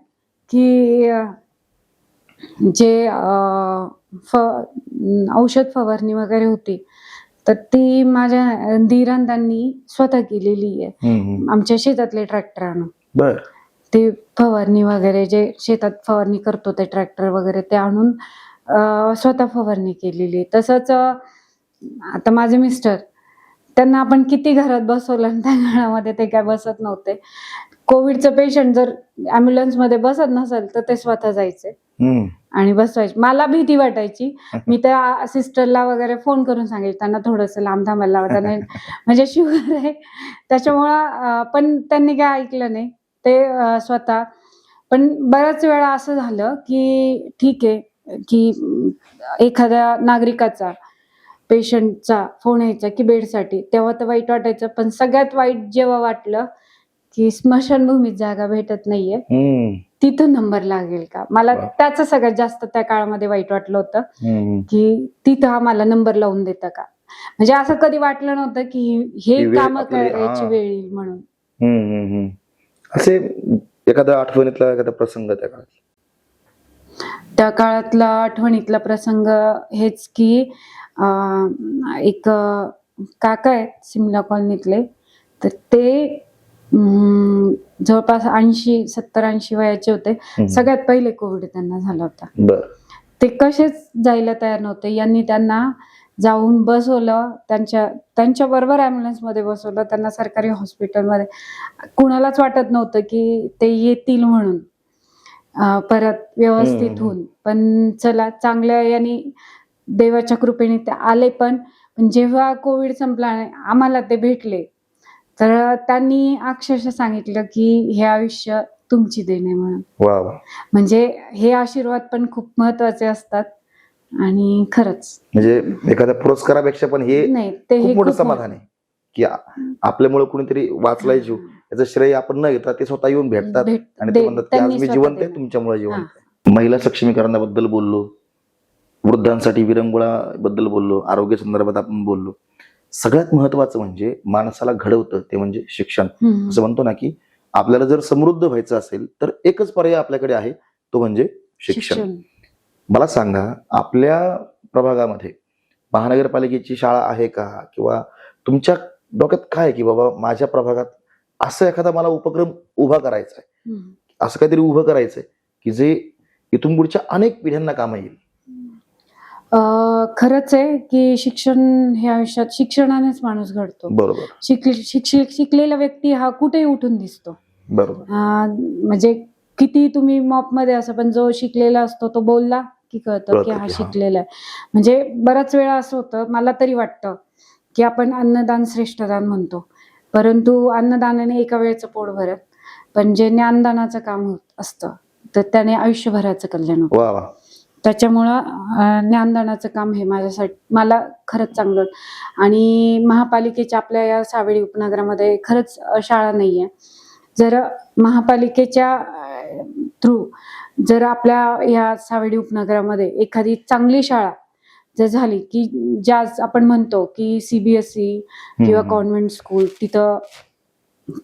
की जे औषध फवारणी वगैरे होती तर ती माझ्या धीरांदांनी स्वतः केलेली आहे. आमच्या शेतातले ट्रॅक्टर आणून ते फवारणी वगैरे, जे शेतात फवारणी करतो ते ट्रॅक्टर वगैरे ते आणून स्वतः फवारणी केलेली. तसंच आता माझे मिस्टर, त्यांना आपण किती घरात बसवलं आणि त्या घरामध्ये ते काय बसत नव्हते. कोविडचं पेशंट जर ॲम्ब्युलन्समध्ये बसत नसेल तर ते स्वतः जायचे, आणि बसवायची. मला भीती वाटायची. मी त्या सिस्टरला वगैरे फोन करून सांगेल त्यांना थोडंसं लांब थांबायला लावा, त्यांना म्हणजे शुगर आहे त्याच्यामुळं, पण त्यांनी काय ऐकलं नाही ते स्वतः. पण बऱ्याच वेळा असं झालं की ठीक आहे की एखाद्या नागरिकाचा, पेशंटचा फोन यायचा की बेडसाठी, तेव्हा तर वाईट वाटायचं. पण सगळ्यात वाईट जेव्हा वाटलं की स्मशानभूमीत जागा भेटत नाहीये, तिथं नंबर लागेल का. मला त्याचं सगळ्यात जास्त त्या काळामध्ये वाईट वाटलं होतं की तिथं आम्हाला नंबर लावून देतं का. म्हणजे असं कधी वाटलं नव्हतं की हे काम करायची वेळ येईल म्हणून. असे एखादा आठवणीतला एखादा प्रसंग त्या काळातला आठवणीतला प्रसंग हेच की एक काका आहेत सिमला कॉलनीतले, तर ते जवळपास 70-80 वयाचे होते. सगळ्यात पहिले कोविड त्यांना झाला होता. ते कसेच जायला तयार नव्हते. यांनी त्यांना जाऊन बसवलं, त्यांच्या बरोबर ॲम्ब्युलन्समध्ये बसवलं त्यांना सरकारी हॉस्पिटलमध्ये. कुणालाच वाटत नव्हतं की ते येतील म्हणून परत व्यवस्थित होऊन. पण चला चांगल्या यांनी देवाच्या कृपेने ते आले. पण जेव्हा कोविड संपला आम्हाला ते भेटले, तर त्यांनी अक्षरशः सांगितलं की हे आयुष्य तुमची देण आहे म्हणून. म्हणजे हे आशीर्वाद पण खूप महत्वाचे असतात. आणि खरंच म्हणजे एखाद्या पुरस्कारापेक्षा पण हे नाही, ते खूप हे मोठं खूप समाधान आहे की आपल्यामुळे कोणीतरी वाचलाय जीव, याचं श्रेय आपण न घेता ते स्वतः येऊन भेटतात आणि ते म्हणतात की आज मी जिवंत आहे, तुमच्यामुळे जिवंत आहे. महिला सक्षमीकरणाबद्दल बोललो, वृद्धांसाठी विरंगुळा बद्दल बोललो, आरोग्य संदर्भात आपण बोललो. सगळ्यात महत्वाचं म्हणजे माणसाला घडवतं ते म्हणजे शिक्षण. असं म्हणतो ना की आपल्याला जर समृद्ध व्हायचं असेल तर एकच पर्याय आपल्याकडे आहे, तो म्हणजे शिक्षण. मला सांगा, आपल्या प्रभागामध्ये महानगरपालिकेची शाळा आहे का, किंवा तुमच्या डोक्यात काय आहे की बाबा माझ्या प्रभागात असं एखादा मला उपक्रम उभा करायचा आहे, असं काहीतरी उभं करायचंय की जे इथून पुढच्या अनेक पिढ्यांना कामा येईल? खरंच आहे की शिक्षण हे आयुष्यात, शिक्षणानेच माणूस घडतो. बरोबर. शिकलेला व्यक्ती हा कुठेही उठून दिसतो. बरोबर. म्हणजे किती तुम्ही मॉप मध्ये असं, पण जो शिकलेला असतो तो बोलला की कळतं की हा शिकलेला आहे. म्हणजे बऱ्याच वेळा असं होतं, मला तरी वाटतं की आपण अन्नदान श्रेष्ठदान म्हणतो, परंतु अन्नदानाने एका वेळेचं पोट भरत, पण जे ज्ञानदानाचं काम होत असतं तर त्याने आयुष्यभराचं कल्याण होतं. त्याच्यामुळं ज्ञानदानाचं काम हे माझ्यासाठी, मला खरंच चांगलं. आणि महापालिकेच्या आपल्या या सावेडी उपनगरामध्ये खरंच शाळा नाहीये. जर महापालिकेच्या थ्रू जर आपल्या या सावेडी उपनगरामध्ये एखादी चांगली शाळा जर झाली की ज्या आपण म्हणतो की CBSE किंवा कॉन्व्हेंट स्कूल, तिथं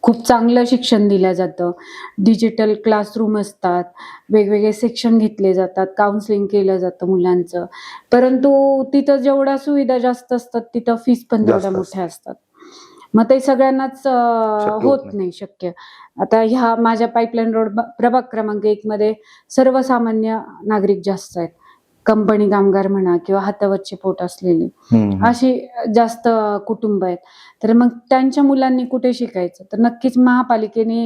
खूप चांगलं शिक्षण दिलं जातं, डिजिटल क्लासरूम असतात, वेगवेगळे सेक्शन घेतले जातात, काउन्सिलिंग केलं जातं मुलांचं, परंतु तिथं जेवढ्या सुविधा जास्त असतात तिथं फीस पण तेवढ्या मोठ्या असतात. मग ते सगळ्यांनाच होत नाही शक्य. आता ह्या माझ्या पाईपलाईन रोड प्रभाग क्रमांक 1 मध्ये सर्वसामान्य नागरिक जास्त आहेत, कंपनी कामगार म्हणा किंवा हातावरचे पोट असलेले, अशी जास्त कुटुंब आहेत. तर मग त्यांच्या मुलांनी कुठे शिकायचं, तर नक्कीच महापालिकेने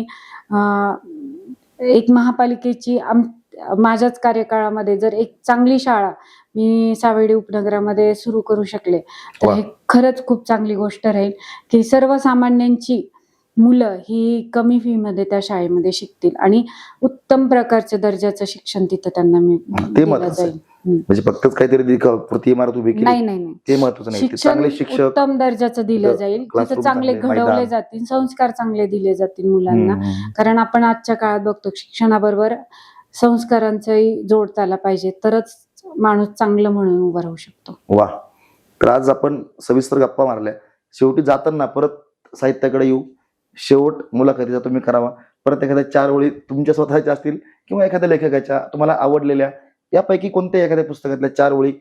एक महापालिकेची माझ्याच कार्यकाळामध्ये जर एक चांगली शाळा मी सावेडी उपनगरामध्ये सुरू करू शकले तर हे खरंच खूप चांगली गोष्ट राहील की सर्वसामान्यांची मुलं ही कमी फी मध्ये त्या शाळेमध्ये शिकतील आणि उत्तम प्रकारच्या दर्जाचं शिक्षण तिथं त्यांना मिळेल जाईल. म्हणजे फक्त काहीतरी प्रति इमारत उभी केली नाही, ते महत्त्वाचं नाही. चांगले शिक्षक उत्तम दर्जाचं दिलं जाईल, तिथं चांगले घडवले जातील, संस्कार चांगले दिले जातील मुलांना. कारण आपण आजच्या काळात बघतो शिक्षणाबरोबर संस्कारांचाही जोड झाला पाहिजे, तरच माणूस चांगलं म्हणून उभा राहू शकतो. वा, तर आज आपण सविस्तर गप्पा मारल्या. शेवटी जाताना परत साहित्याकडे येऊ. शेवट मुलाखतीचा तुम्ही करावा. परत एखाद्या 4 ओळी तुमच्या स्वतःच्या असतील किंवा एखाद्या लेखकाच्या तुम्हाला आवडलेल्या यापैकी कोणत्याही एखाद्या पुस्तकातल्या 4 ओळी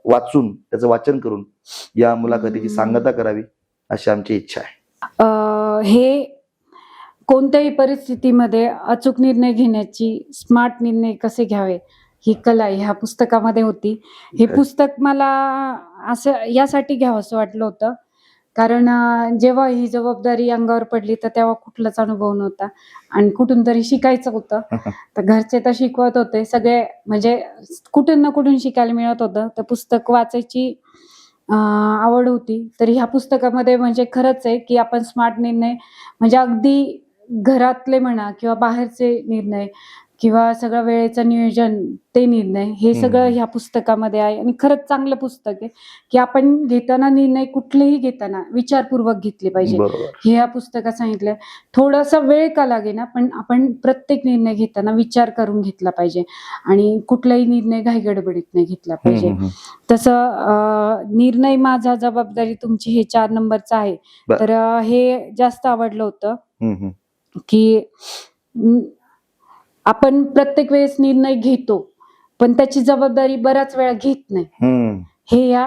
वाचून त्याचं वाचन करून या मुलाखतीची सांगता करावी अशी आमची इच्छा आहे. हे कोणत्याही परिस्थितीमध्ये अचूक निर्णय घेण्याची, स्मार्ट निर्णय कसे घ्यावे ही कला ह्या पुस्तकामध्ये होती. हे पुस्तक मला असं यासाठी घ्यावं असं वाटलं होतं कारण जेव्हा ही जबाबदारी अंगावर पडली तर तेव्हा कुठलाच अनुभव नव्हता आणि कुठून तरी शिकायचं होतं. तर घरचे तर शिकवत होते सगळे, म्हणजे कुठून ना कुठून शिकायला मिळत होतं. तर पुस्तक वाचायची आवड होती. तर ह्या पुस्तकामध्ये म्हणजे खरंच आहे की आपण स्मार्ट निर्णय, म्हणजे अगदी घरातले म्हणा किंवा बाहेरचे निर्णय किंवा सगळं वेळेचं नियोजन, ते निर्णय, हे सगळं ह्या पुस्तकामध्ये आहे. आणि खरंच चांगलं पुस्तक आहे की आपण घेताना निर्णय कुठलेही घेताना विचारपूर्वक घेतले पाहिजे. बरोबर. हे या पुस्तकात सांगितलंय. थोडासा वेळ का लागेना, पण आपण प्रत्येक निर्णय घेताना विचार करून घेतला पाहिजे आणि कुठलाही निर्णय घाईगडबडीत नाही घेतला पाहिजे. तसं निर्णय माझा जबाबदारी तुमची, हे 4 नंबरचं आहे. बर. तर हे जास्त आवडलं होतं की आपण प्रत्येक वेळेस निर्णय घेतो पण त्याची जबाबदारी बऱ्याच वेळा घेत नाही. हे या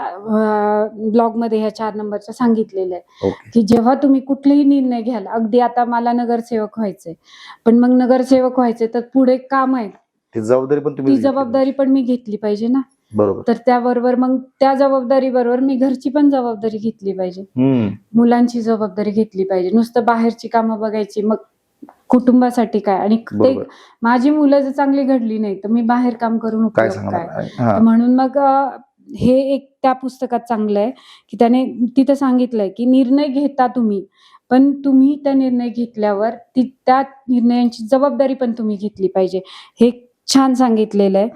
ब्लॉग मध्ये ह्या 4 नंबरचं सांगितलेलं आहे ओके. की जेव्हा तुम्ही कुठलेही निर्णय घ्याल, अगदी आता मला नगरसेवक व्हायचंय, पण मग नगरसेवक व्हायचे तर पुढे काम आहे, ती जबाबदारी पण ती तुम्ही जबाबदारी पण मी घेतली पाहिजे ना. बरोबर. तर त्याबरोबर मग त्या जबाबदारी बरोबर मी घरची पण जबाबदारी घेतली पाहिजे, मुलांची जबाबदारी घेतली पाहिजे. नुसतं बाहेरची कामं बघायची, मग कुटुंबासाठी काय? आणि ते बरोबर. माझी मुलं जर चांगली घडली नाही तर मी बाहेर काम करून काय उपयोग सांगणार काय? आहे? तर म्हणून मग हे एक त्या पुस्तकात चांगलं आहे की त्याने तिथं सांगितलंय की निर्णय घेता तुम्ही, पण तुम्ही त्या निर्णय घेतल्यावर त्या निर्णयांची जबाबदारी पण तुम्ही घेतली पाहिजे. हे छान सांगितलेलं आहे.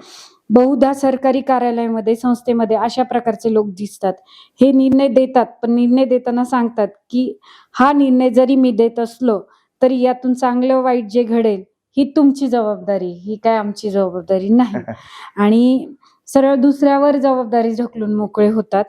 बहुधा सरकारी कार्यालयामध्ये, संस्थेमध्ये अशा प्रकारचे लोक दिसतात. हे निर्णय देतात, पण निर्णय देताना सांगतात की हा निर्णय जरी मी देत असलो तरी यातून चांगलं वाईट जे घडेल ही तुमची जबाबदारी, ही काय आमची जबाबदारी नाही. आणि सरळ दुसऱ्यावर जबाबदारी ढकलून मोकळे होतात.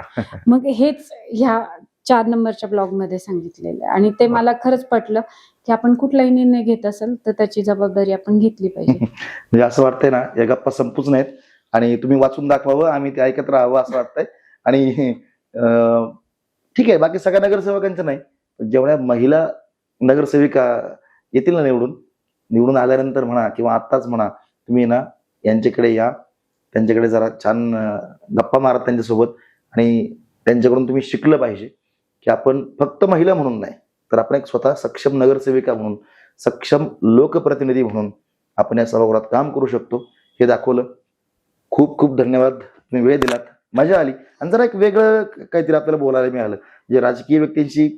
मग हेच ह्या 4 नंबरच्या ब्लॉग मध्ये सांगितलेलं आहे आणि ते मला खरंच पटलं की आपण कुठलाही निर्णय घेत असेल तर त्याची जबाबदारी आपण घेतली पाहिजे. म्हणजे असं वाटतंय ना, या गप्पा संपूच नाहीत आणि तुम्ही वाचून दाखवावं, आम्ही ते ऐकत राहावं असं वाटतंय. आणि ठीक आहे, बाकी सगळ्या नगरसेवकांचं नाही, जेवढ्या महिला नगरसेविका येतील ना निवडून आल्यानंतर म्हणा किंवा आत्ताच म्हणा, तुम्ही ना यांच्याकडे या, त्यांच्याकडे जरा छान गप्पा मारा त्यांच्यासोबत आणि त्यांच्याकडून तुम्ही शिकलं पाहिजे की आपण फक्त महिला म्हणून नाही, तर आपण एक स्वतः सक्षम नगरसेविका म्हणून, सक्षम लोकप्रतिनिधी म्हणून आपण या सभागृहात काम करू शकतो, हे दाखवलं. खूप खूप धन्यवाद, तुम्ही वेळ दिलात, मजा आली आणि जरा एक वेगळं काहीतरी आपल्याला बोलायला मिळालं. जे राजकीय व्यक्तींची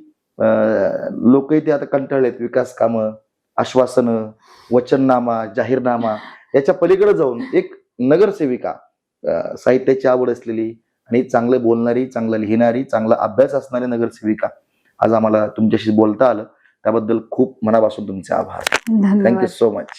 लोक इथे आता कंटाळलेत, विकास कामं, आश्वासनं, वचननामा, जाहीरनामा, याच्या पलीकडे जाऊन एक नगरसेविका, साहित्याची आवड असलेली आणि चांगलं बोलणारी, चांगलं लिहिणारी, चांगला अभ्यास असणारी नगरसेविका आज आम्हाला तुमच्याशी बोलता आलं, त्याबद्दल खूप मनापासून तुमचे आभार. Thank you so much.